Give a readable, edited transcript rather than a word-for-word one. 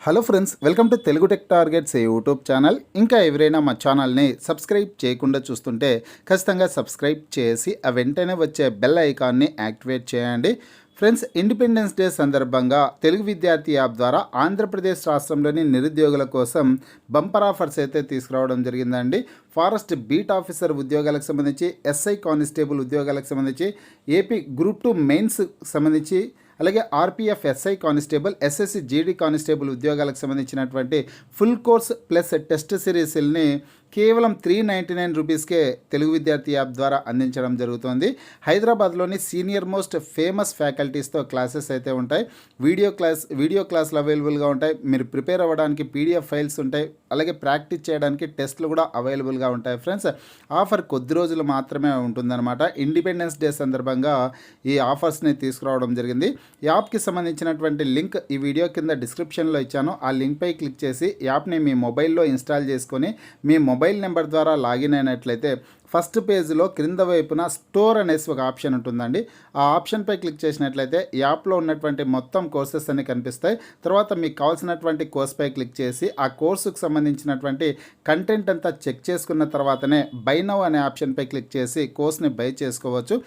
Hello friends, welcome to Telugu tech targets YouTube channel. ఇంకా ఎవరైనా మా ఛానల్ని సబ్స్క్రైబ్ చేయకుండా చూస్తుంటే ఖచ్చితంగా సబ్స్క్రైబ్ చేసి ఆ వెంటనే వచ్చే బెల్ ఐకాన్ని యాక్టివేట్ చేయండి. ఫ్రెండ్స్, ఇండిపెండెన్స్ డే సందర్భంగా తెలుగు విద్యార్థి యాప్ ద్వారా ఆంధ్రప్రదేశ్ రాష్ట్రంలోని నిరుద్యోగుల కోసం బంపర్ ఆఫర్స్ అయితే తీసుకురావడం జరిగిందండి. ఫారెస్ట్ బీట్ ఆఫీసర్ ఉద్యోగాలకు సంబంధించి, ఎస్ఐ కానిస్టేబుల్ ఉద్యోగాలకు సంబంధించి, ఏపీ గ్రూప్ 2 మెయిన్స్ సంబంధించి, అలాగే RPF SI constable, SSC GD constable ఉద్యోగాలకు సంబంధించినటువంటి ఫుల్ కోర్స్ ప్లస్ టెస్ట్ సిరీస్ని కేవలం 399 రూపీస్కే తెలుగు విద్యార్థి యాప్ ద్వారా అందించడం జరుగుతుంది. హైదరాబాద్లోని సీనియర్ మోస్ట్ ఫేమస్ ఫ్యాకల్టీస్తో క్లాసెస్ అయితే ఉంటాయి. వీడియో క్లాసులు అవైలబుల్గా ఉంటాయి. మీరు ప్రిపేర్ అవ్వడానికి పీడిఎఫ్ ఫైల్స్ ఉంటాయి. అలాగే ప్రాక్టీస్ చేయడానికి టెస్ట్లు కూడా అవైలబుల్గా ఉంటాయి. ఫ్రెండ్స్, ఆఫర్ కొద్ది రోజులు మాత్రమే ఉంటుందన్నమాట. ఇండిపెండెన్స్ డే సందర్భంగా ఈ ఆఫర్స్ని తీసుకురావడం జరిగింది. యాప్కి సంబంధించినటువంటి లింక్ ఈ వీడియో కింద డిస్క్రిప్షన్లో ఇచ్చాను. ఆ లింక్పై క్లిక్ చేసి యాప్ని మీ మొబైల్లో ఇన్స్టాల్ చేసుకొని మీ మొబైల్ నెంబర్ ద్వారా లాగిన్ అయినట్లయితే ఫస్ట్ పేజ్లో క్రింద వైపున స్టోర్ అనేసి ఒక ఆప్షన్ ఉంటుందండి. ఆ ఆప్షన్పై క్లిక్ చేసినట్లయితే యాప్లో ఉన్నటువంటి మొత్తం కోర్సెస్ అన్ని కనిపిస్తాయి. తర్వాత మీకు కావాల్సినటువంటి కోర్స్పై క్లిక్ చేసి ఆ కోర్సుకు సంబంధించినటువంటి కంటెంట్ అంతా చెక్ చేసుకున్న తర్వాతనే బై నౌ అనే ఆప్షన్పై క్లిక్ చేసి కోర్స్ని బై చేసుకోవచ్చు.